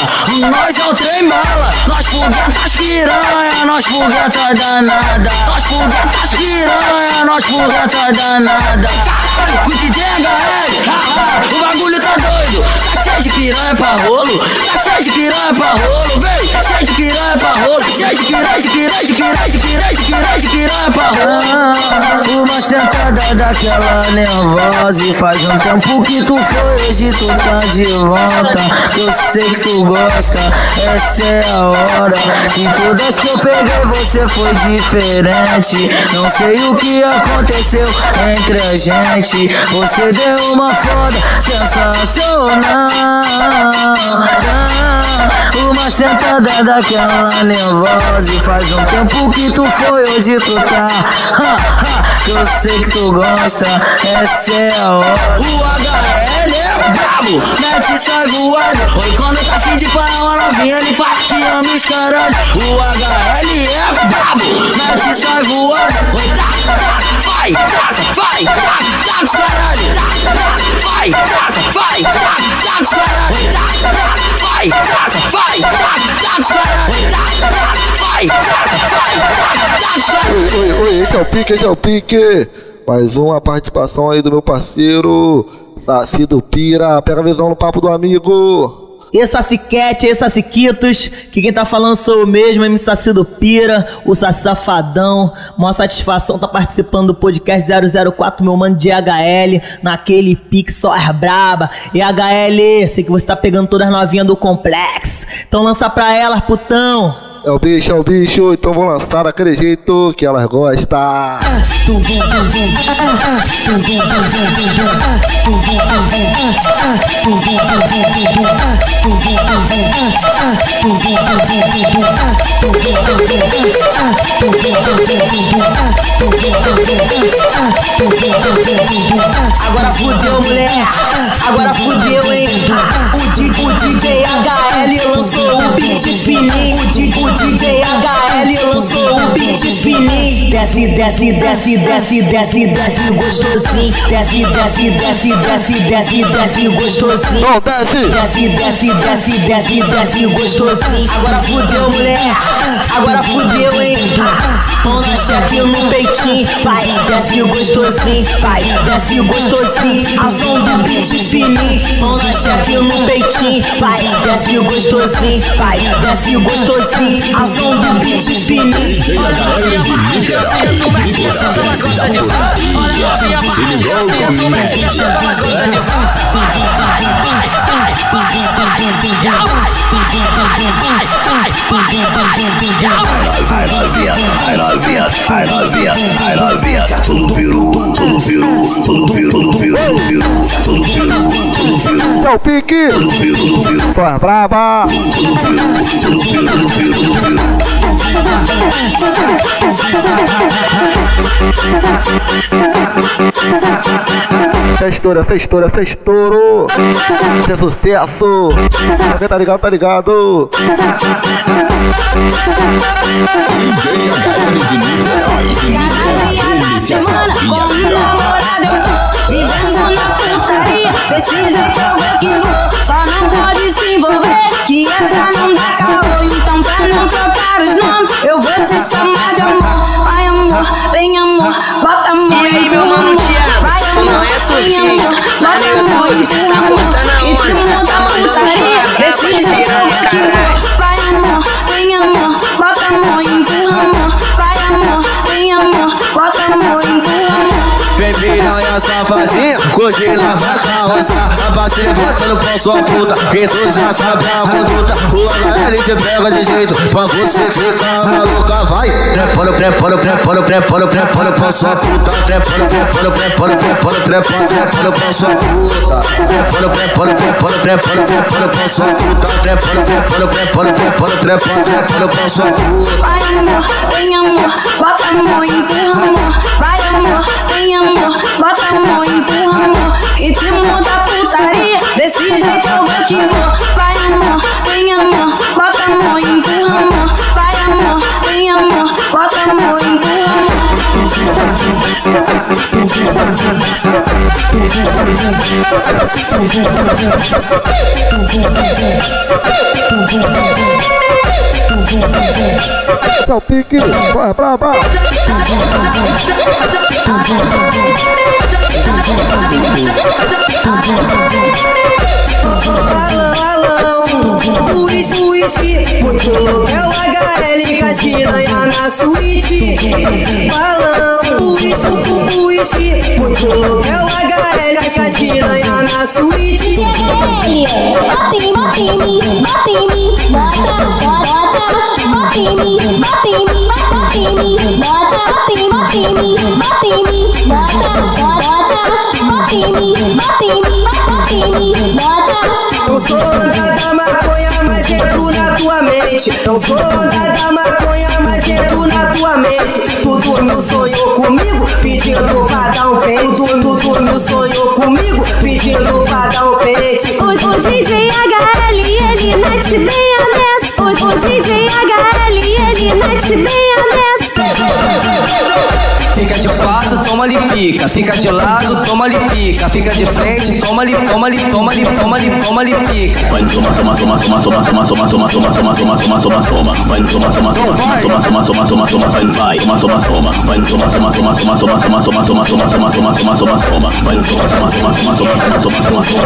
nós é o trem bala. Nós foguetas piranha, nós foguetas danada, nós foguetas piranha, nós foguetas danada. Caralho, com o DJ HL, o bagulho tá doido. Tá cheio de piranha pra rolo, tá cheio de piranha pra rolo, vem, cheio de piranha piranha pra rolo. Cheio de piranha, de piranha, de piranha, de piranha, de piranha, de piranha pra rolo. Uma sentada daquela nervosa. E faz um tempo que tu foi, hoje tu tá de volta. Eu sei que tu gosta, essa é a hora. Em todas que eu peguei você foi diferente. Não sei o que aconteceu entre a gente. Você deu uma foda sensacional. Uma sentada daquela nervosa. E faz um tempo que tu foi, hoje tu tá. Eu sei que tu gosta, essa é a hora. O HL é brabo, mete e sai voando. Oi, quando tá fim de parar uma novinha, ele faz que ama os caralho. O HL é brabo, mete e sai voando. Oi, taca, taca, vai, taca, vai, taca, taca, caralho. Taca, taca, vai, taca, vai, taca, taca, caralho. Taca, taca, vai, taca, vai, taca, taca, caralho. Taca, taca, vai, taca, vai, taca, taca, caralho. Oi, esse é o pique, esse é o pique. Mais uma participação aí do meu parceiro Saci do Pira. Pega a visão no papo do amigo. E Saciquete, e Saciquitos, que quem tá falando sou eu mesmo, MC Saci do Pira, o Saci Safadão. Mó satisfação tá participando do podcast 004, meu mano de HL, naquele pique só as braba. E HL, sei que você tá pegando todas as novinhas do complexo, então lança pra elas, putão. É o bicho, então vou lançar daquele jeito que elas gostam. Agora fudeu, mulher, agora fudeu, hein. O DJ HL lançou o beat fininho. O DJ HL lançou o beat fininho. Desce, desce, desce, desce, desce, desce gostosinho. Desce, desce, desce, desce, desce, desce gostosinho. Não, desce. Desce, desce, desce, desce, desce gostosinho. Agora fudeu, mulher, agora fudeu, hein. Mão na chefe no peitinho. Vai, desce gostosinho. Vai, desce gostosinho. A som do beat fininho. Mão na chefe no peitinho. Vai, desce gostosinho. Vai, desce gostosinho. A som do beat fininho. Olha a novinha participando, como é que essa dama gosta de falar. Olha a novinha participando, como é que essa dama gosta de falar. Ai novinha, que é tudo peru, tudo peru, tudo peru, tudo peru, tudo peru, tudo peru, tudo peru. É o pique, tudo peru, tudo peru. Pô, brava. Tudo peru, tudo peru, tudo peru, tudo peru. Estouro. Isso é sucesso. Quem tá ligado, tá ligado. DJ HL de Niterói. Cada dia da semana com meu namorado eu tô vivendo na putaria. Desse jeito eu vou que vou. Só não pode se envolver, que é pra não dar caô. Então pra não trocar os nomes, eu vou te chamar de amor. Vai amor, vem amor, bota amor. E aí meu mano Thiago, tu não é Sofia, mas no YouTube tá cortando a onda, tá mandando só braba de piranha, caralho. Vai amor, vem amor, bota amor, empurra amor. Vai amor, vem amor, bota amor, empurra amor. Vem piranha safadinha, curte lá vai carroçar. Abaixa e volta no pau sua puta, que tu já sabe a conduta. O HL te pega de jeito, pra você ficar maluca. Vai, prepara pra sua puta. Prepara pra sua puta. Prepara pra sua puta. Prepara pra sua puta. Vai amor, vem amor, bota amor, empurra amor. Vai amor, vem amor, bota amor, empurra amor. Ritmo da putaria, desse jeito eu vou que vou. Vai amor, vem amor, bota amor, empurra amor. Vai amor, vem amor, bota amor, empurra amor. É o pique, vai, brava. Alão, muito louco é o HL. suíte, balão, suíte, muito louco é o HL, essas piranha na suíte. Bota em mim, bota em mim, bota em mim, bota em mim, bota em mim, bota em mim, bota em mim, bota em mim, bota em mim, bota em mim, bota. Não sou onda da maconha, mas entro na tua mente. Não sou onda da maconha, mas entro na tua mente. Tu dormiu, sonhou comigo, pedindo pra dar um pente. Tu dormiu, sonhou comigo, pedindo pra dar um pente. O DJ HL, ele mete bem a messa. O DJ HL, ele mete bem a messa. Fica de quatro, toma-lhe pica. Fica de lado, toma-lhe pica. Fica de frente, toma-lhe pica. Vai toma, toma, toma, toma, toma, toma, toma, toma, toma, toma, toma, toma, toma, toma. Vai toma, toma, toma, toma, toma, toma, toma, toma, vai, toma, toma, toma. Vai toma, toma, toma, toma, toma, toma, toma, toma, toma, toma, toma, toma, toma, toma. Vai toma, toma, toma, toma, toma, toma, toma,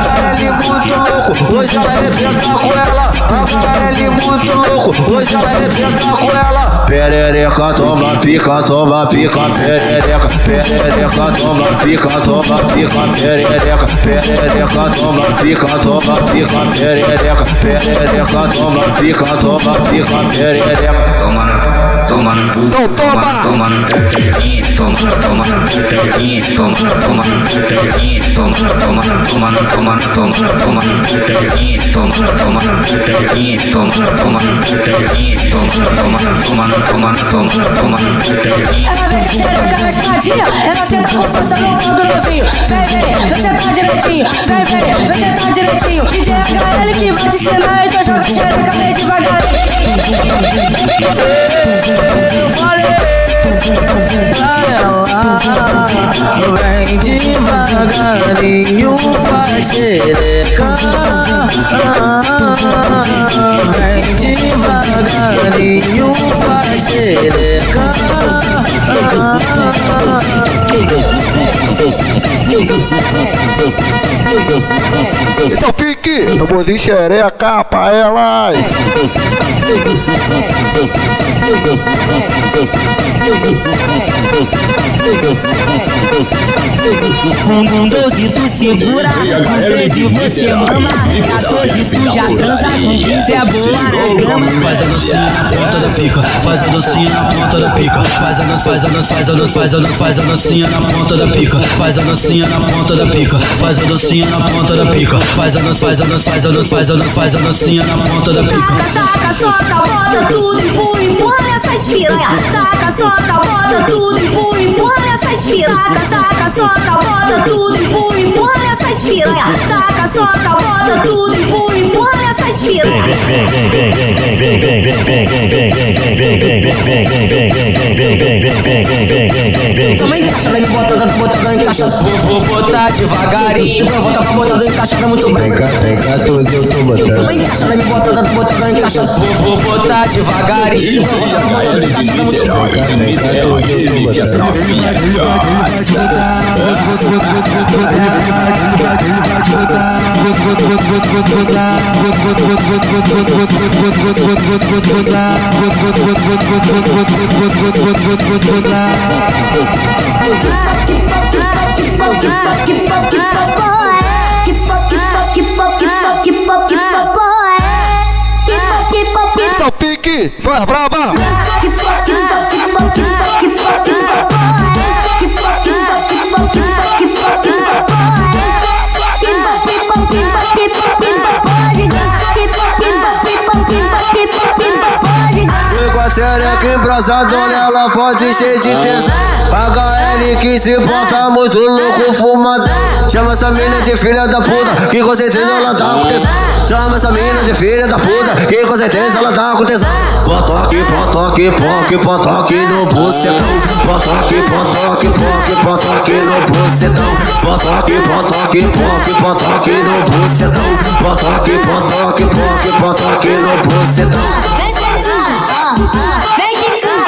HL muito louco, hoje vai arrebentar com ela. HL muito louco, hoje vai arrebentar com ela. Perereca, toma pica, perereca, perereca, toma pica, perereca, perereca, toma pica, perereca, perereca, toma pica, perereca. Toma no cu, toma no pepequinho, toma no pepequinho, toma no pepequinho, toma no pepequinho, toma no pepequinho, toma no pepequinho, toma no pepequinho. Ela vem de xereca raspadinha, ela senta com força no ombro novinho. Vem, você tá direitinho, vem, você tá direitinho. DJ HL que vai te ensinar, então joga xereca bem devagarinho. Vem devagarinho pra xereca. Vem devagarinho pra xereca. Esse é o pique, tamborzinho xereca pra elas. Com 12 tu segura, com 13 você mama, 14 tu já transa, com 15 é boa na grama. Faz a docinha na ponta da pica, faz a docinha na ponta da pica, faz a docinha na ponta da pica, faz a docinha na ponta da pica, faz a docinha na ponta da pica, faz a docinha na ponta da pica. Taca, soca, bota tudo, empurra essas piranha. Taca, soca, bota tudo, empurra essas piranha. Taca, soca, bota tudo, empurra essas piranha. Taca, soca, bota tudo, empurra essas piranha. Também encaixa, vai me botando em caixa. Vou botar devagarinho, vou voltar pra botar em caixa, pra muito bem. Tem 14 eu tô botando. Também encaixa, vai me botando em caixa. Vou botar devagarinho, vou voltar pra botar em caixa, pra muito bem. Tem 14 eu tô Esse é o pique, vai braba. Com a xereca embrasadona, ela pode cheia de tesão. HL que se porta muito louco, fumado. Chama essa mina de filha da puta, que com certeza ela tá com tesão. Chama essa mina de filha da puta, que com certeza ela tá com tesão. Potoque no bucetão. Potoque no bucetão. Potoque no bucetão. Potoque no bucetão. Vem quicando,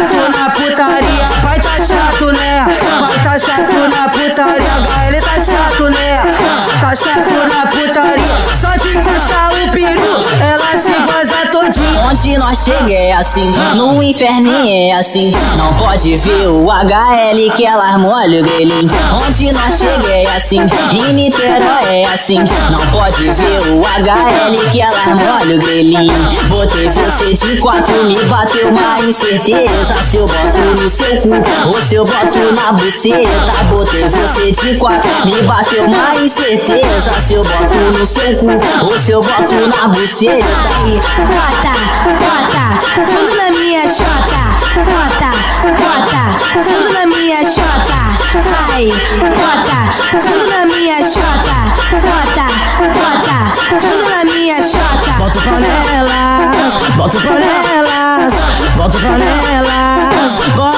chato na putaria, pai tá chato, né? Pai tá chato na putaria, HL tá chato, né? Tá chato na putaria, só de encostar o peru, ela se goza todinha. Onde nós chega é assim, no inferninho é assim. Não pode ver o HL que ela molha o grelhinho. Onde nós chega é assim, em Niterói é assim. Não pode ver o HL que ela molha o grelhinho. Botei você de 4, me bateu uma incerteza. Se eu boto no seu cu ou se eu boto na buceta. Botei você de 4, me bateu uma incerteza. Se eu boto no seu cu ou se eu boto na buceta. Bota, tudo na minha chota. Bota, tudo na minha chota. Ai, bota, tudo na minha chota. Bota, tudo na minha chota. Bota panelas, bota panelas, bota panelas, bota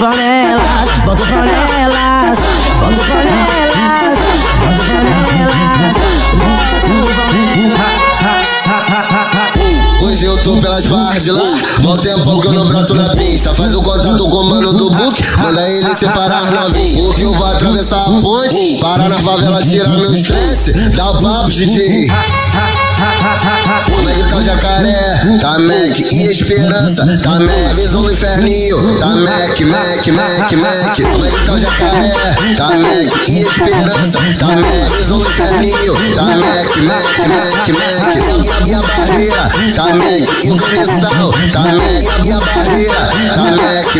panelas, bota panelas, bota panelas, bota panelas. Hoje eu tô pelas barras de lá, mó tempão que eu não broto na pista. Faz o contato com o mano do book, manda ele separar novinho. Porque eu vou atravessar a ponte, parar na favela, tirar meu estresse. Dá o papo, DJ. Como é que tá o Jacaré? Tá Mac e Esperança. Tá Mac, visão do inferninho. Tá Mac. Como é que tá o Jacaré? Tá Mac e Esperança. Tá Mac, visão do inferninho. Tá Mac. E a barreira? Tá Mac e o coração. Tá Mac e a barreira? Tá Mac.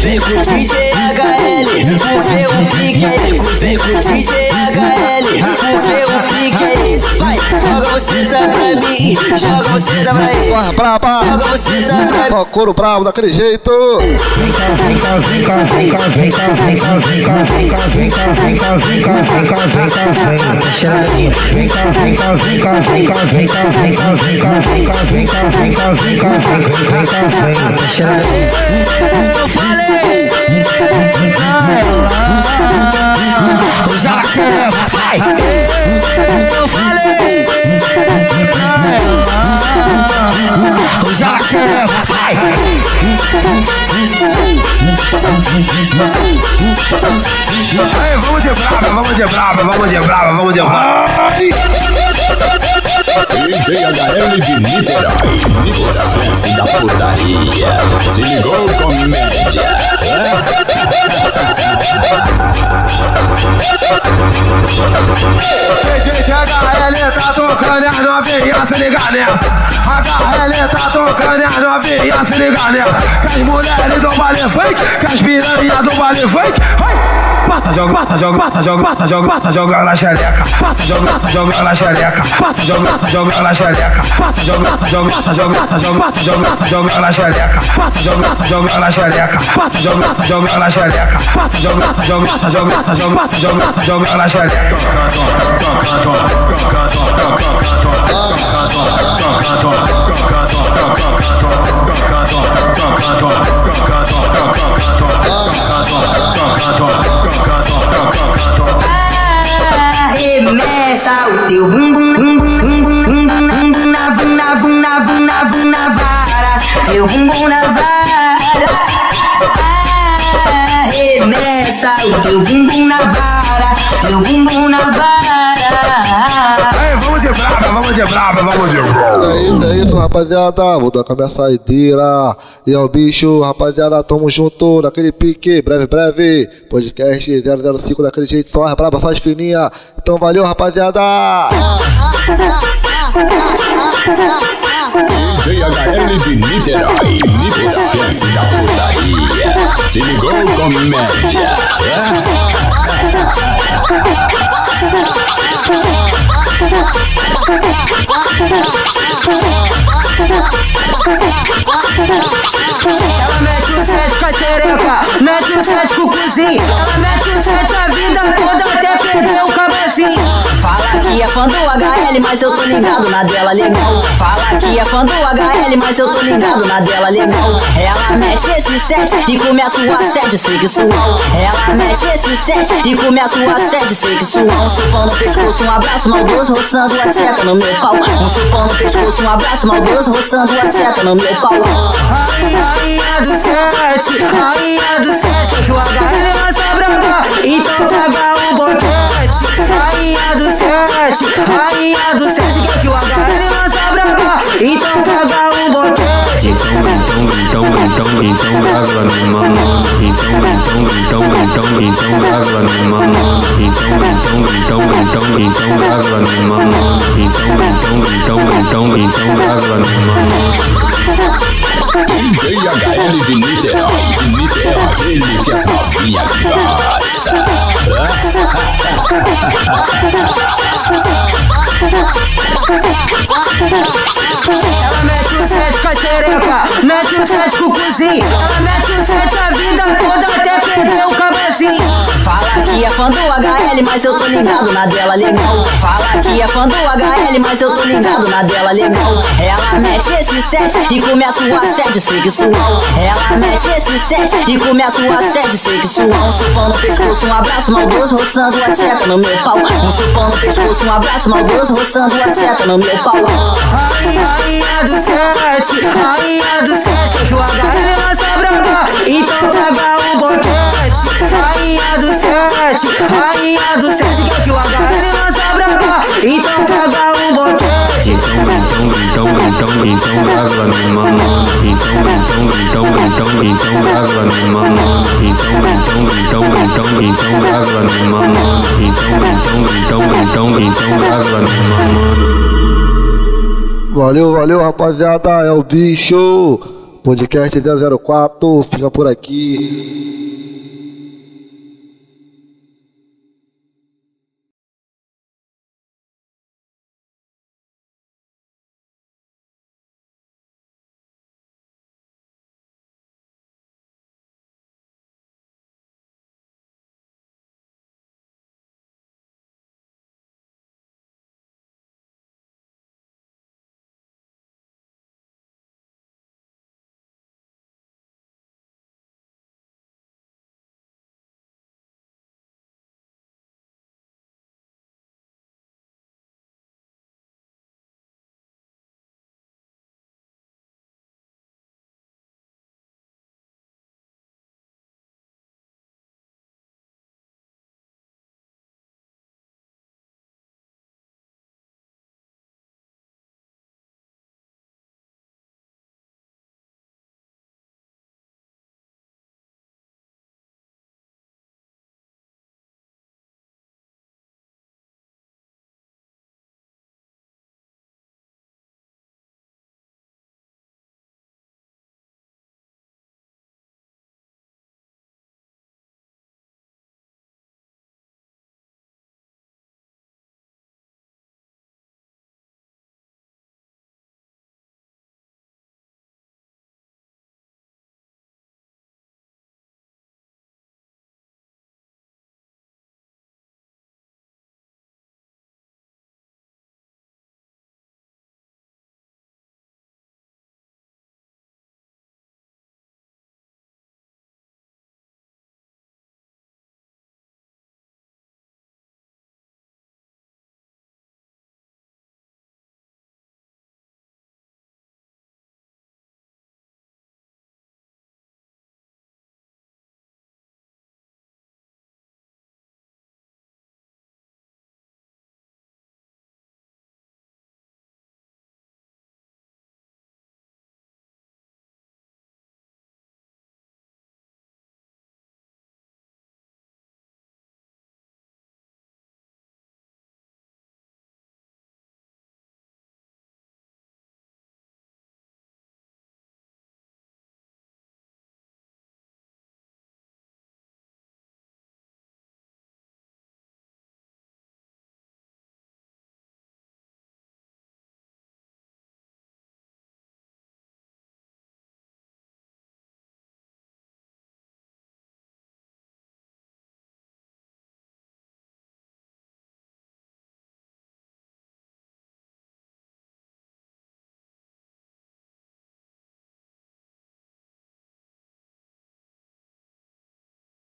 Vem com o CHL, porque o pique é esse. Vem com o CHL, porque o pique é esse. Vai, joga você tá pra mim, joga você tá pra ele. Porra, braba, joga você tá pra mim. Couro brabo daquele jeito. Eu falei pra ela, o Jacaré vai. Eu falei pra ela, o Jacaré vai. Aí, vamos de brava. DJ HL de Niterói, chefe da putaria. Se ligou, comédia. DJ HL tá tocando as novinhas, se liga nessa. HL tá tocando as novinhas, se liga nessa. Que as mulheres do baile fake, que as piranhas do baile fake. Passa, joga na xereca. Passa, joga na xereca. Passa, joga na xereca. Passa, joga na xereca. Passa, joga na xereca. Passa, joga na xereca. Arremessa o teu bumbum na vara, teu bumbum na vara. Arremessa o teu bumbum na vara, teu bumbum na vara. Aí, vamos de brava. É isso, rapaziada. Vou dar com a minha saideira. E é o bicho, rapaziada. Tamo junto naquele pique. Breve. Podcast 005 daquele jeito. Só as braba, só as fininhas. Então valeu, rapaziada. DJ HL de Niterói, chefe da putaria. Se ligou, comédia. Ela mete o 7 com a xereca, mete o 7 com o cozinho. Ela mete o 7 a vida toda até perder o cabecinho. Fala que é fã do HL, mas eu tô ligado na dela legal. Fala que é fã fã do HL, mas eu tô ligado na dela legal. Ela mete esse set e começa o assédio sexual. Ela mete esse set e começa o assédio sexual. Um chupão no pescoço, um abraço maldoso, roçando a tcheca no meu pau. Um chupão no pescoço, um abraço maldoso, roçando a tcheca no meu pau. Rainha do set, é que o HL lança brava, então paga um boquete. Rainha do set, quer que o HL lança brava, então paga um boquete. Então água no mamão. Então água no mamão. Então água no mamão. Então água no mamão. DJ HL de Niterói, ele que as novinhas gosta. Ela mete o set com a xereca, mete o set com o cozinho. Ela mete o set a vida toda até perder o cabezinho. Fala que é fã do HL, mas eu tô ligado na dela legal. Fala que é fã do HL, mas eu tô ligado na dela legal. Ela mete esse set e começa o assédio sexual. Ela mete esse set e começa o assédio sexual. Um chupão no pescoço, um abraço maldoso, roçando a tcheca no meu pau. Um chupão no pescoço, um abraço maldoso, roçando a tcheca no meu pau. Rainha do set, é que o HL lança brava, então paga um boquete. Rainha do set, quer que o HL lança brava, então paga um boquete. Então água no mamão. Então água no mamão. Então água no mamão. Então água no mamão. Valeu, rapaziada, é o bicho. Podcast 004, fica por aqui.